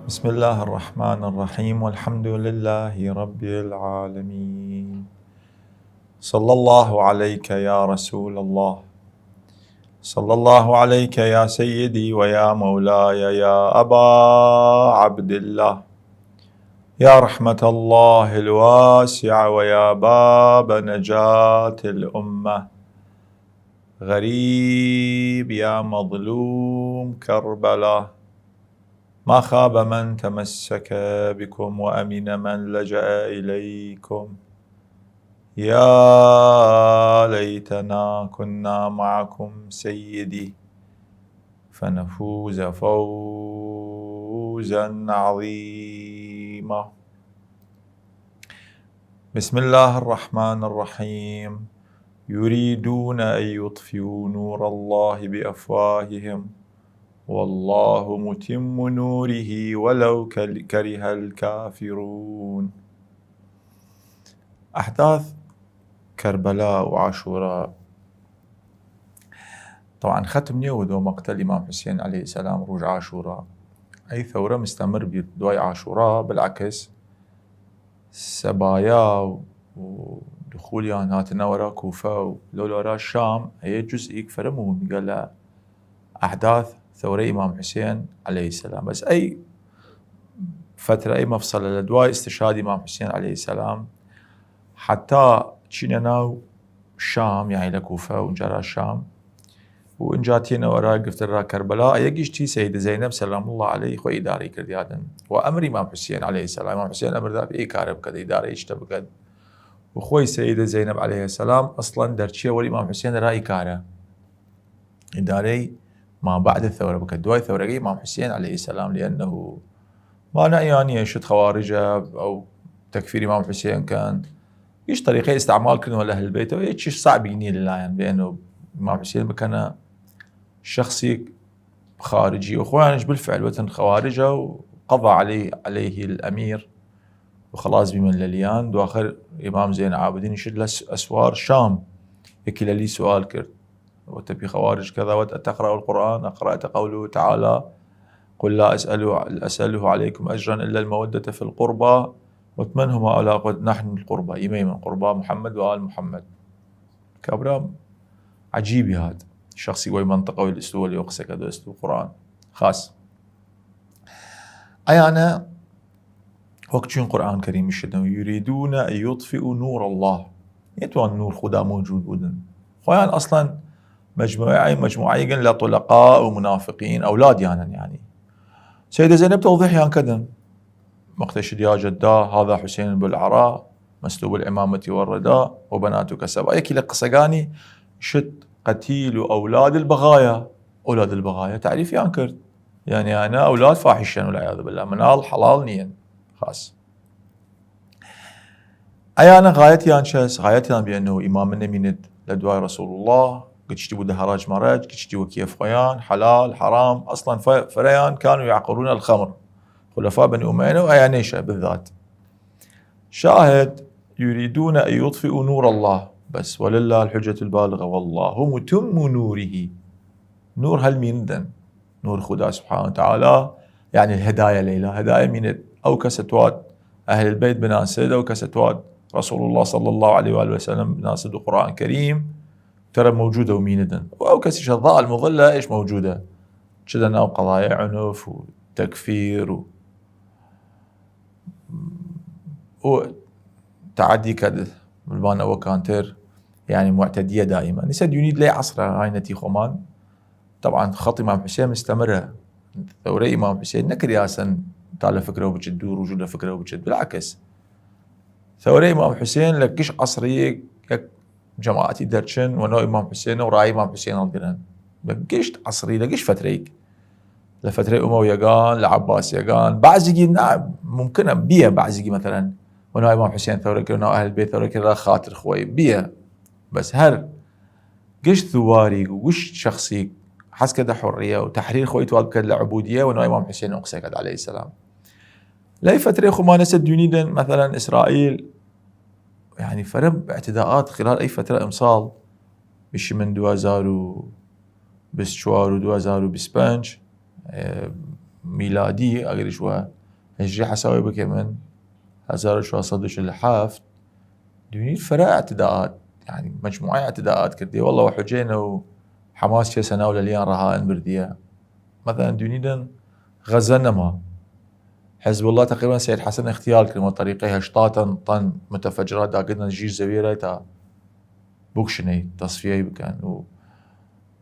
بسم الله الرحمن الرحيم والحمد لله رب العالمين. صلى الله عليك يا رسول الله، صلى الله عليك يا سيدي ويا مولاي يا أبا عبد الله، يا رحمة الله الواسعة ويا باب نجاة الأمة، غريب يا مظلوم كربلاء، ما خاب من تمسك بكم وأمن من لجأ إليكم، يا ليتنا كنا معكم سيدي فنفوز فوزا عظيما. بسم الله الرحمن الرحيم. يريدون أن يطفئوا نور الله بأفواههم والله متم نوره ولو كره الكافرون. أحداث كربلاء وعاشوراء طبعا ختم نيود ومقتل الإمام حسين عليه السلام روج عاشوراء، أي ثورة مستمر بدواي عاشوراء، بالعكس سبايا ودخول هاتنا ورا كوفة ولولا ورا الشام هي جزء يكفر مهم قال أحداث ثورة إمام حسين عليه السلام. بس أي فترة أي مفصلة لدواي استشهاد إمام حسين عليه السلام حتى تشيننا الشام يعني لكوفة ونجرى الشام وإنجاتينا وراء قفتر كربلاء يجيشتي سيدة زينب سلام الله عليه خو إداري كرديادن وأمر إمام حسين عليه السلام. إمام حسين أمر ذا بأي كارب كذا إداري يشتبكد وخوي سيدة زينب عليه السلام أصلا درتشي والإمام حسين رأي كاره إداري ما بعد الثورة بكدواي ثورة إمام حسين عليه السلام، لأنه ما يعني يشد خوارجه أو تكفير إمام حسين كان إيش طريقة استعمال كلهم أهل البيت وإيش صعب يني لله يعني، لأنه إمام حسين كان شخصي خارجي وإخوانش بالفعل وتن خوارجه وقضى عليه الأمير وخلاص بمن لليان دواخر إمام زين العابدين يشد له أسوار شام. يكي لي سؤال كرت وتبي خوارج كذا وتقرأ القرآن أقرأت قوله تعالى قل لا أسأله عليكم أجرا إلا المودة في القربى واتمنهم هؤلاء نحن القربى يمين من قربى محمد وآل محمد. كابرام عجيب هذا الشخص يقوي منطقة والأسلوب اللي يقصك هذا أسلوب القرآن خاص. أنا وقت شين قرآن كريم الشدم يريدون أن يطفئوا نور الله، يتوان نور خدا موجود بودن خوان أصلا مجموعة لا طلقاء ومنافقين أولاد يعني سيدة زينب توضيح يعني كذا مقتشد يا جداه هذا حسين بالعراء مسلوب الإمامة والرداء وبناتك سبع يكي لقصقاني شد قتيل أولاد البغايا. أولاد البغايا تعريف ينكرت يعني أنا أولاد فاحشين والعياذ بالله منال حلال نين خاص. أنا غايتي أنشاس غايتي بأنه إمامنا من لدواء رسول الله قد تشتبوا دهراج مراج قد تشتبوا كيف خيان حلال حرام أصلا فريان كانوا يعقرون الخمر خلفاء بني أمية وأيانيشة بالذات. شاهد يريدون أن يطفئوا نور الله بس ولله الحجة البالغة والله متم نوره. نور هل ميندن نور خدا سبحانه وتعالى يعني الهداية ليلة هداية من أو كستوات أهل البيت بناسد أو كستوات رسول الله صلى الله عليه وآله وسلم بناسد القرآن الكريم ترى موجودة وميندن أو كسيش الضاء المظلة إيش موجودة شدنا قضايا عنف وتكفير وتعدي كذا بالبان أو كانتر يعني معتدية دائما نسد يريد لي عصره هاي نتي خمان. طبعا خط إمام حسين مستمرة ثورة إمام حسين نكر ياسن تعالى فكرة وبجد ورجل فكرة وبجد بالعكس ثورة إمام حسين لكش عصرية جماعتي درشن ونو إمام حسين وراي إمام حسين الدرن لكش عصري لكش فتريك لفترة أموية قان لعباسية قان بعزقي ممكن بيه بعزقي مثلا ونو إمام حسين ثورة كده ونو أهل البيت ثورة كده خاطر خوي بيه بس هر قش ثواري وقش شخصي حس كده حرية وتحرير خوي توالب كده لعبودية ونو إمام حسين أقصى عليه السلام. لا فترة خو ما نسد يونيدن مثلا إسرائيل يعني فرب اعتداءات خلال أي فترة إمصال بشي من 2024 و 2025 ميلادي اگر شو هجري حساوي بك من 1700 لحافت دوني فرق اعتداءات يعني مجموعة اعتداءات كردية والله وحجينا وحماس شي سنة ولا ليان رهائن بردية مثلا دونيدن غزة نما حزب الله تقريبا سيد حسن اغتيال كلمة طريقها 7 طن متفجرات دا قدنا جيش زويرة تا بوكشني تصفية بكان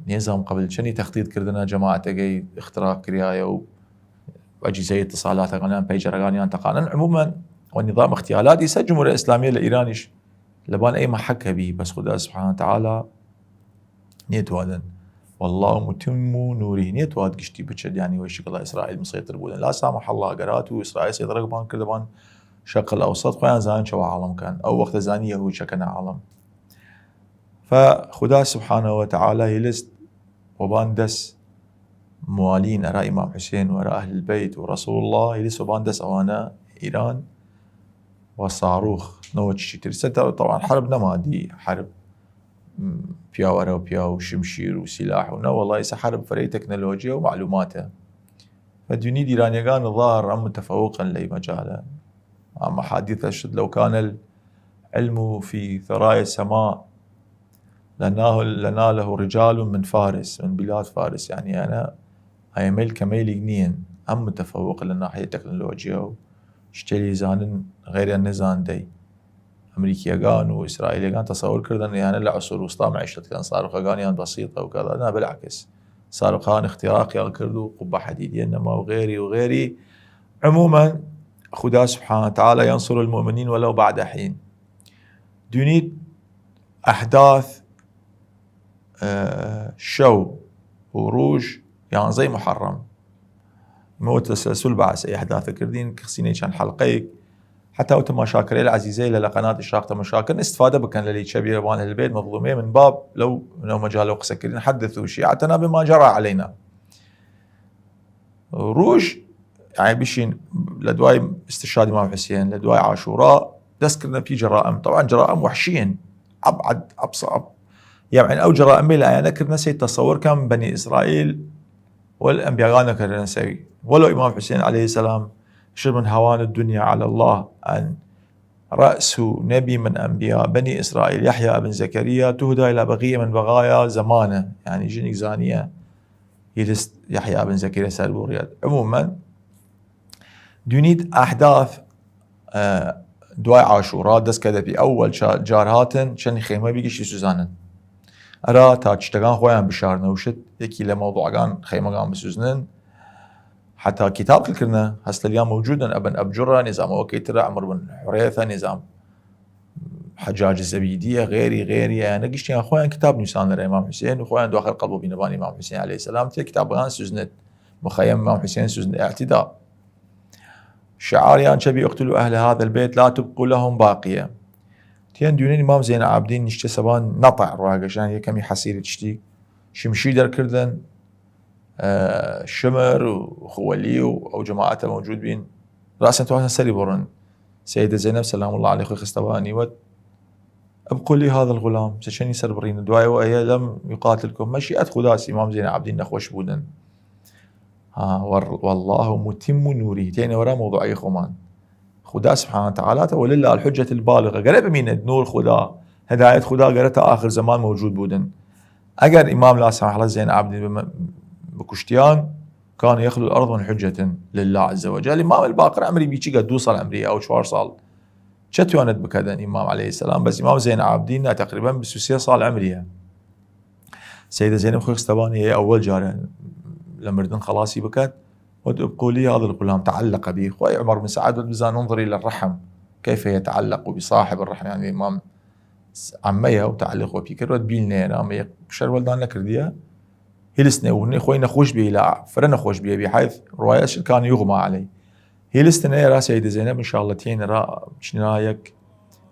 ونظام قبل شني تخطيط كردنا جماعة تقي اختراق كرياية وأجهزة اتصالات غنان بيجر غانيان تقانن عموما والنظام اغتيالاتي سجل الجمهورية الإسلامية الإيرانيش لبان أي محكها به بس خدا سبحانه وتعالى نيتوادن والله متم نوره نيتواد قشتي بتشد يعني ويش الله إسرائيل مسيطر بودن لا سامح الله قراتو إسرائيل سيطرق بان كردبان شرق الأوسط خوان زان شو عالم كان أو وقت زاني يهود شكنا عالم فخدا سبحانه وتعالى يلست وبان دس موالين أراء إمام حسين وأراء أهل البيت ورسول الله يلست وبان دس أوانا إيران وصاروخ نوت شي طبعا حرب نمادي حرب بياورا وبيا وشمشير وسلاح والله يسا حرب فريق تكنولوجيا ومعلوماتها فدوني ديرانيقان الظاهر أم متفوقا لأي مجال أما حادثة الشد لو كان العلم في ثرايا السماء لناله رجال من فارس من بلاد فارس يعني أنا هاي ميل كميل جنين أم متفوق للناحية التكنولوجيا وشتلي زانن غير النزان دي أمريكيا قان وإسرائيل قان تصور كردن يعني العصور الوسطى معيشة كان صاروخ قانيان بسيطة وكذا لا بالعكس صاروخان اختراقي كردوا قبة حديدية إنما وغيري عموما خدا سبحانه وتعالى ينصر المؤمنين ولو بعد حين دونيت أحداث شو وروج يعني زي محرم موت تسلسل بعث أي أحداث كردين كخسيني كان حلقيك حتى وقت مشاكل العزيزة لقناة إشراقة مشاكل استفادة بكن للي شبيه بان البيت مظلومين من باب لو مجال قصة كردين حدثوا شيعتنا بما جرى علينا روج يعني بيشين لدواي استشهاد إمام حسين لدواي عاشوراء تذكرنا في جرائم طبعا جرائم وحشين أبعد أبصر يعني أو جرائم بلا أنا كنا سيتصور كان بني إسرائيل والأنبياء غانا كنا نسوي ولو إمام حسين عليه السلام شر من هوان الدنيا على الله أن رأس نبي من أنبياء بني إسرائيل يحيى بن زكريا تهدى إلى بقية من بغايا زمانه يعني جنك زانية يحيى بن زكريا سالبو رياض عموما دونيت أحداث دواي عاشوراء دس كذا في أول جارهاتن شن خيمة بيجي سوزانن أرا تاجتغان خوان بشارنا وشت يكي لموضوع كان خيمة كان بسوزنن حتى كتاب كلنا هسه اليوم موجودا ابن ابجره نظام وكيترا عمر بن حريثه نظام حجاج الزبيديه غيري انا قشتي اخوان كتاب نيسان الامام حسين واخوان داخل قلبه بنبان الامام حسين عليه السلام في كتاب غان سوزنت مخيم الامام حسين سوزن اعتداء شعار يان شبي اقتلوا اهل هذا البيت لا تبقوا لهم باقيه تين ديونين امام زين العابدين نشتي سبان نطع رواقشان هي كم يحسير تشتي شمشي در كردن شمر وخولي أو جماعته موجود بين رأسا توحنا سري برن سيدة زينب سلام الله عليه خستباني ود أبقوا لي هذا الغلام سشني سربرين الدواء وهي لم يقاتلكم مشيئة خداس إمام زين عابدين نخوش بودن والله متم نوره تين ورا موضوع أي خمان خدا سبحانه وتعالى ولله الحجة البالغة قرب من نور خدا هداية خدا قرأتها آخر زمان موجود بودن أجر إمام لا سمح الله زين عابدين بكشتيان كان يخلو الأرض من حجة لله عز وجل الإمام الباقر عمري بيجي قد 2 صال عمري أو 4 صال شتوانت بكذا الإمام عليه السلام بس إمام زين عابدين تقريبا ب6 صال عمريها سيدة زينب خستباني هي أول جارة لمردن خلاصي بكت وتبقوا لي هذا الغلام تعلق به خوي عمر بن سعد والبزان انظر إلى الرحم كيف يتعلق بصاحب الرحم يعني الإمام عميها وتعلق وبيكر ودبيلنا نام شر ولدان لكرديها هيلسنا ونخوينا خوش بيه لا فرنا خوش بيه بحيث رواية كان يغمى عليه هيلسنا يا سيدة زينب إن شاء الله تين را شنايك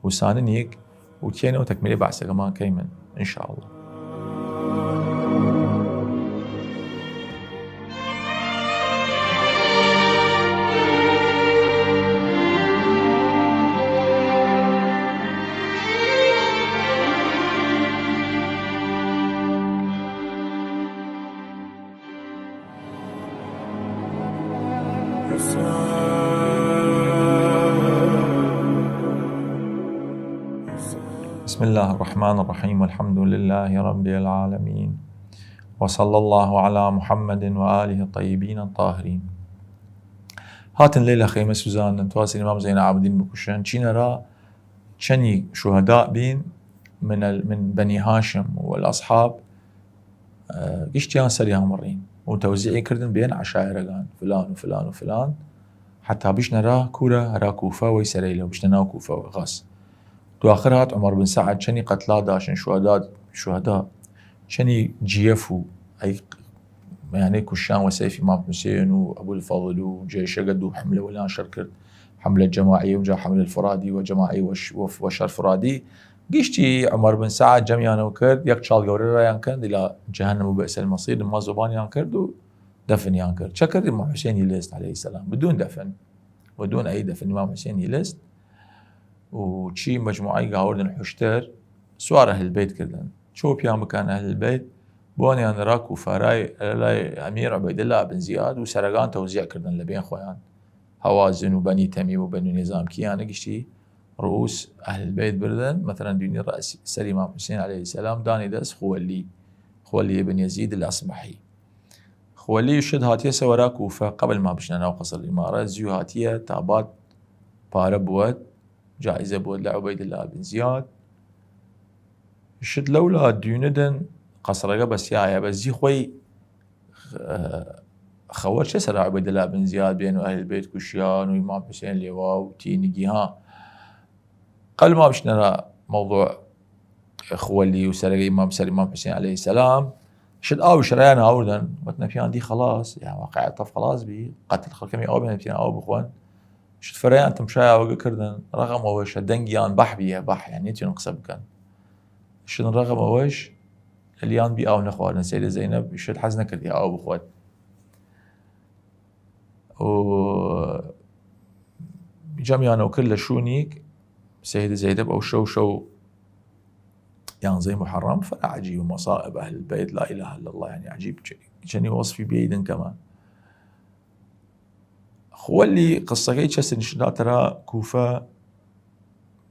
وساننيك وتين وتكملي بعثة كمان كيمن إن شاء الله. بسم الله الرحمن الرحيم والحمد لله رب العالمين وصلى الله على محمد وآله الطيبين الطاهرين. هات الليلة خيمة سوزان تواصل الإمام زين العابدين بكوشان نرى شني شهداء بين من بني هاشم والأصحاب قشتيان سريها مرين وتوزيعي كردن بين عشائر كان فلان وفلان وفلان حتى بيش نرى كورة هرا كوفة ويسريله بيش نرى كوفة وغاس. تو آخر هات عمر بن سعد شني قتلا داشن شهداء شني جيفوا أي يعني كشان وسيف إمام حسين وأبو الفضل وجيش قدو حملة ولا شركت حملة جماعية وجا حملة الفرادي وجماعي وشر فرادي قيشتي عمر بن سعد جميعنا وكرد يكشال قوري رأيان كرد إلى جهنم وبئس المصير ما زبان ينكرد ودفن ينكرد شكر إمام حسين يلست عليه السلام بدون دفن بدون أي دفن إمام حسين يلست وشي مجموعي قاوردن حشتر سوار أهل البيت كردن شو بيان مكان أهل البيت بوني أنا راكو فراي أمير عبيد الله بن زياد وسرقان توزيع كردن لبين خويان هوازن وبني تميم وبني نظام كيانا قشتي رؤوس أهل البيت بردن مثلا دوني رأس سر إمام حسين عليه السلام داني داس خوالي بن يزيد الأصبحي خوالي يشد هاتيه سورا كوفة قبل ما بشنا نوقص الإمارة زيو هاتيه تابات باربوت جائزة بود لعبيد الله بن زياد يشد لولا ديوندن قصرقة بس يايا بس زي خوي خوات شو سر عبيد الله بن زياد بين أهل البيت كشيان وإمام حسين لواء وتينيجي ها قبل ما بش نرى موضوع خوالي وسرقة إمام حسين عليه السلام شد شريانا أوردن وتنا فيان دي خلاص يعني واقع طف خلاص بي قتل خلكمي أو بين فينا أو بخوان شد فريان تمشايا وقكردن رغم أوش دنجيان بح يعني تيون قصب كان شد رغم أوش اليان بي أو نخوان سيدة زينب شد حزنا كردي أو بخوات و جميعنا وكل شونيك سيدة زينب أو شو يعني زي محرم فلا عجيب مصائب أهل البيت لا إله إلا الله يعني عجيب جاني وصفي بيدن كمان خوالي قصة كي تشسن شدا ترى كوفة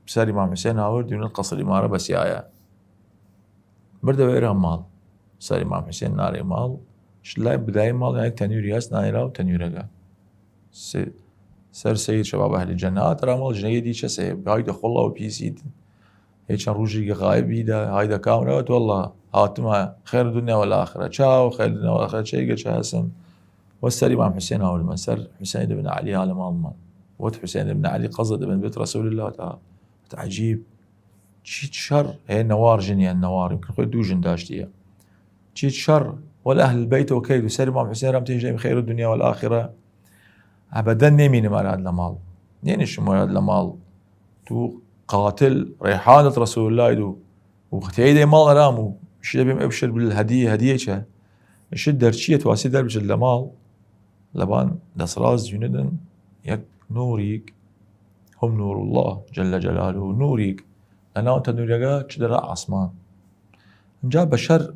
بسار إمام حسين هاورد دون القصر الإمارة بس يايا برده ويرها مال سار إمام حسين ناري مال شلا بداية مال يعني تنوير ياس نايرا وتنويرها سر سيد شباب أهل الجنة ترى مال جنيه دي شسه بهاي دخل الله وبيسيد هيك روجي غايب يدا هايدا كاميرا والله هاتما خير الدنيا والآخرة تشاو خير الدنيا والآخرة شيء قش هاسم والسر إمام حسين هو المنسر حسين بن علي على مال وت حسين بن علي قصد ابن بيت رسول الله تعجيب شيت شر هي النوار جنيا النوار يمكن خذ دوجن داشتيها شيت شر ولا أهل البيت وكيد وسر إمام حسين رمتين جاي خير الدنيا والآخرة أبدا نمين مراد لمال نينش مراد لمال تو قاتل ريحانة رسول الله يدو وختيدي مال رامو شد بهم أبشر بالهدية شا شد درشية واسي دربج المال لبان دسراز جندن يك نوريك هم نور الله جل جلاله نوريك أنا أنت نوريك شدرا عصمان جاء بشر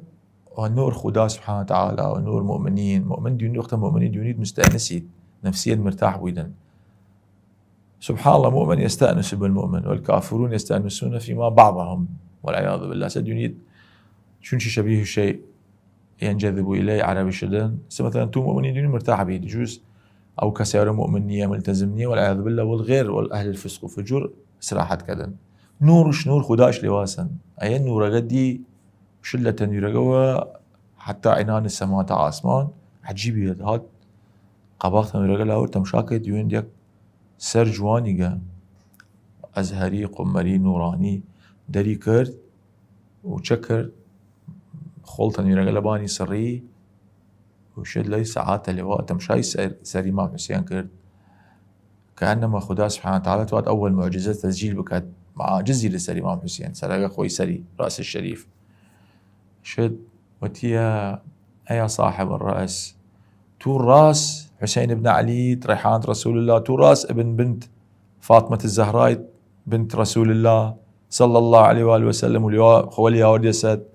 ونور خدا سبحانه وتعالى ونور مؤمن ديون وقت مؤمنين ديونيد مستأنسي نفسيا مرتاح بيدن سبحان الله مؤمن يستأنس بالمؤمن والكافرون يستأنسون فيما بعضهم والعياذ بالله سديونيد شنش شبيه شيء ينجذب إليه عربي شدن مثلا تو مؤمنين ديون مرتاح بيه يجوز أو كسير مؤمنية ملتزمنية والعياذ بالله والغير والأهل الفسق والفجور سراحة كذا نور خداش لواسا أي النور قدي شلة يرقوا حتى عنان السماء عاسمان عجيب هاد قباقة يرقوا له تمشاكة ديون ديك سر جوانيقا أزهري قمري نوراني داري كرد وشكر خلطة يرقوا لباني سري وشد لي ساعات اللواء تمشاي سري إمام حسين كرد كأنما خدا سبحانه وتعالى توات أول معجزة تسجيل بكات مع جزي لسري إمام حسين سرقا خوي سري رأس الشريف شد وتيا أيا صاحب الرأس تو الراس حسين بن علي ريحان رسول الله تو راس ابن بنت فاطمة الزهراء بنت رسول الله صلى الله عليه وآله وسلم خواليها وديسد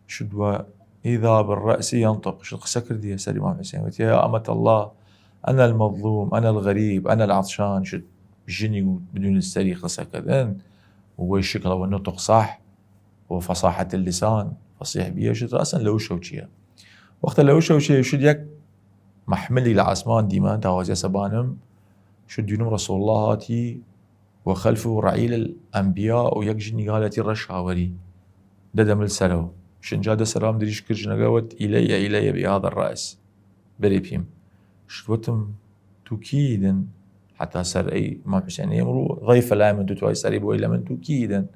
شد وإذا بالرأس ينطق شد سكر دي سري إمام حسين وتيا يا أمة الله أنا المظلوم، أنا الغريب، أنا العطشان، شد بجني بدون السريق سكذن، والشكل والنطق صح وفصاحة اللسان فصيح بيه شد رأسا لو شوشيا وقت لو شوشيا شد يك محملي لعسمان ديما تاوزي سبانم شد ينم رسول الله هاتي وخلفه رعيل الأنبياء ويك جني قالتي الرشاوري ددم السلو شنجاد السلام دريش كرجنا قوت إلي بهذا الرأس بريبيم شتوتم توكيدا حتى سر أي إمام حسين يمرو ضيف لا من تتوي سريب وإلا من توكيدا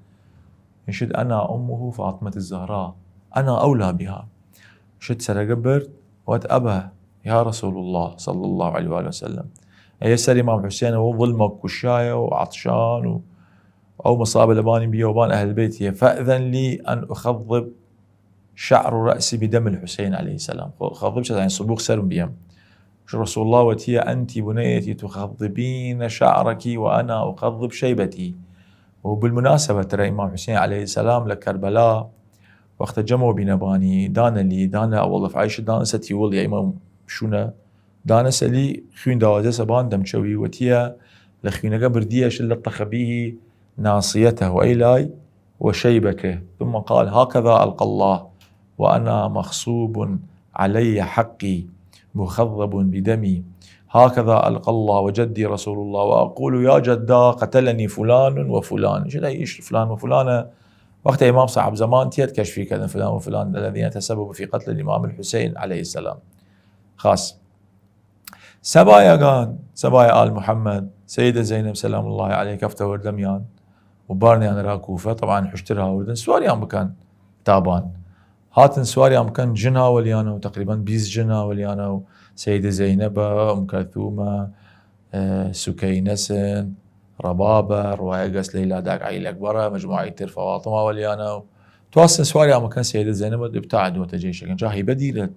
يشد أنا أمه فاطمة الزهراء أنا أولى بها شد سر قبرت وأتأبه يا رسول الله صلى الله عليه وآله وسلم أي سر إمام حسين وظلمك وشاية وعطشان أو مصاب لباني بيوبان أهل البيت فأذن لي أن أخضب شعر رأسي بدم الحسين عليه السلام خضب يعني صبوغ سرم بيهم رسول الله وتي أنت بنيتي تخضبين شعرك وأنا أخضب شيبتي. وبالمناسبة ترى إمام حسين عليه السلام لكربلاء وقت جمعوا بنباني دانا أول عايش دانا ستي ولي إمام شونا دانا سلي خوين دوازة سبان دمشوي وتيا لخوين قبر ديش اللي به ناصيته وإيلاي وشيبكه ثم قال هكذا ألقى الله وأنا مخصوب علي حقي مخضب بدمي هكذا ألقى الله وجدي رسول الله وأقول يا جدا قتلني فلان وفلان شو ايش فلان وفلانة وقت إمام صعب زمان تيتكش في كذا فلان وفلان الذين تسببوا في قتل الإمام الحسين عليه السلام خاص سبايا آل محمد سيدة زينب سلام الله عليه كفته وردميان وبارني أنا راكوفة طبعا حشترها وردن سواريان بكان تابان هاتن سواريان بكان جنها وليانا وتقريبا 20 جنها وليانا سيدة زينب أم كلثومة سكينسن ربابة رواية قس ليلى داك عيل أكبرة مجموعة كتير فواطمة وليانا توصل سواريان مكان سيدة زينب ابتعدوا وتجيشا كان جاهي بديلة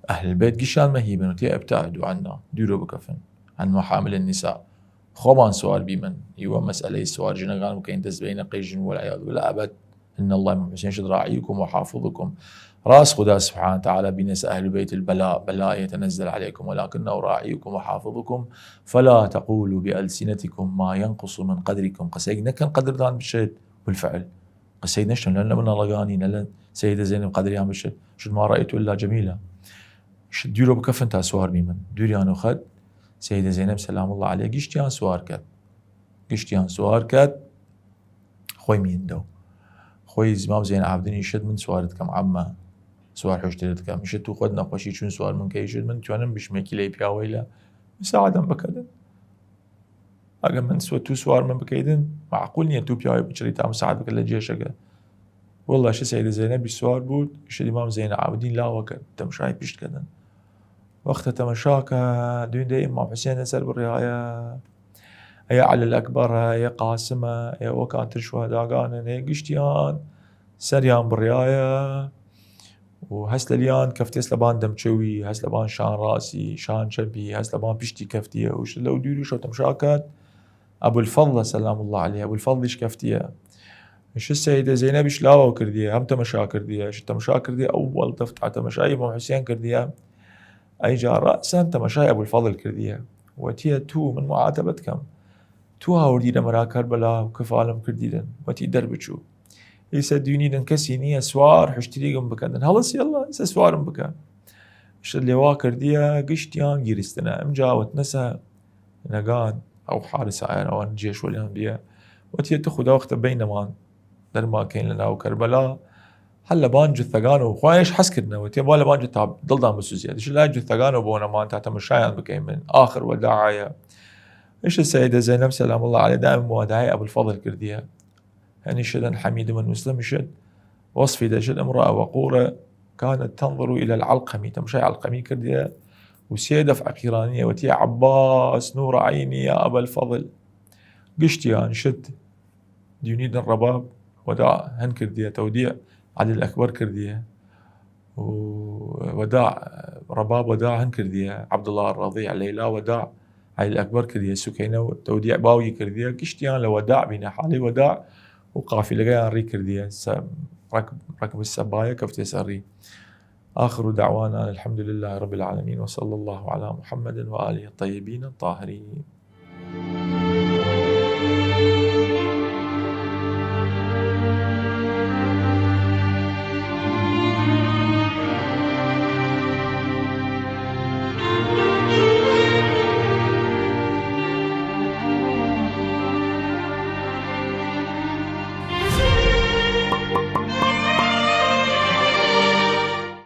أهل البيت قشان مهيبا وتي ابتعدوا عنا ديروا بكفن عن محامل النساء خوان سؤال بمن يوا مسألة السؤال جنا قالوا كاين دز بين قيجن والعياذ بالله أبد إن الله من حسين شد راعيكم وحافظكم راس خدا سبحانه وتعالى بنس أهل بيت بلاء يتنزل عليكم ولكنه راعيكم وحافظكم فلا تقولوا بألسنتكم ما ينقص من قدركم قسيدنا كان قدر دان بالشد بالفعل قسيدنا شلون لنا من لقاني لنا سيدة زينب قدريان بالشد شد ما رأيت إلا جميلة شد ديروا بكفن تاسوار بمن دوريان وخد سيدة زينب سلام الله عليه قشتيان سوار كات خوي مين دو خوي زمام زين عابدين يشد من سوارت كم عمه سوار حشترت كم يشد تو خد نقاشي شون سوار من كي يشد من توانم بشميكي لي بياويلا مساعدا بكدن اگر من تو سوار من بكيدن معقول نية تو بياوي بشريتا مساعد بك لجيشك والله شي سيدة زينب بسوار بود يشد امام زين عابدين لا وكد تمشاي بيشت كدن وقت تمشاكا دون دي امام حسين نسأل بالرعاية يا علي الأكبر يا قاسمة يا وكانت الشهداء قانن يا قشتيان سريان بالرعاية وهسليان كفتي هسلبان دمشوي هسلبان شان راسي شان شبي هسلبان بيشتي كفتيه وش لو ديري شو تمشاكات أبو الفضل سلام الله عليه أبو الفضل إيش كفتيه إيش السيدة زينب إيش لاو كرديه هم تمشا كرديه إيش تمشا كرديه أول طفت على تمشاي إمام حسين كرديه أي جا رأسا تمشاي أبو الفضل كرديه وتيه تو من معاتبتكم تو هاوردينا مرا كربلا وكفالم كرديدن وتي دربچو يسدونيدن كسينية سوار حشتريقم بكندن هلس يلا يسا سوارم بكا اشت اللي واكر ديا قشتيان جيرستنا امجاوت نسا نقان او حارس عين او الجيش والانبياء وتي تخذ وقت بينما درما كاين لنا وكربلا هلا بان جثقانو وخوايش حسكرنا وتي بالا بان جثاب ضل دام بسوزياد ايش لا جثقانو بونا ما انت مشايان بكاين من اخر وداعية إيش السيدة زينب سلام الله عليه دائما موادعي أبو الفضل كرديها يعني شد حميد من مسلم شد وصفي دا شد امرأة وقورة كانت تنظر إلى العلقمي تمشي علقمي كرديها وسيدة في عقيرانية وتي عباس نور عيني يا أبا الفضل قشتيان شد ديونيد الرباب وداع هن كرديها توديع علي الأكبر كرديها وداع رباب وداع هن كرديها عبد الله الرضيع ليلى وداع علي الأكبر كردية سكينة توديع باوي كردية كشتيان لوداع بين حالي وداع وقافلة جاي ري كردية ركب السبايا كفتي سري آخر دعوانا الحمد لله رب العالمين، وصلى الله على محمد وآله الطيبين الطاهرين.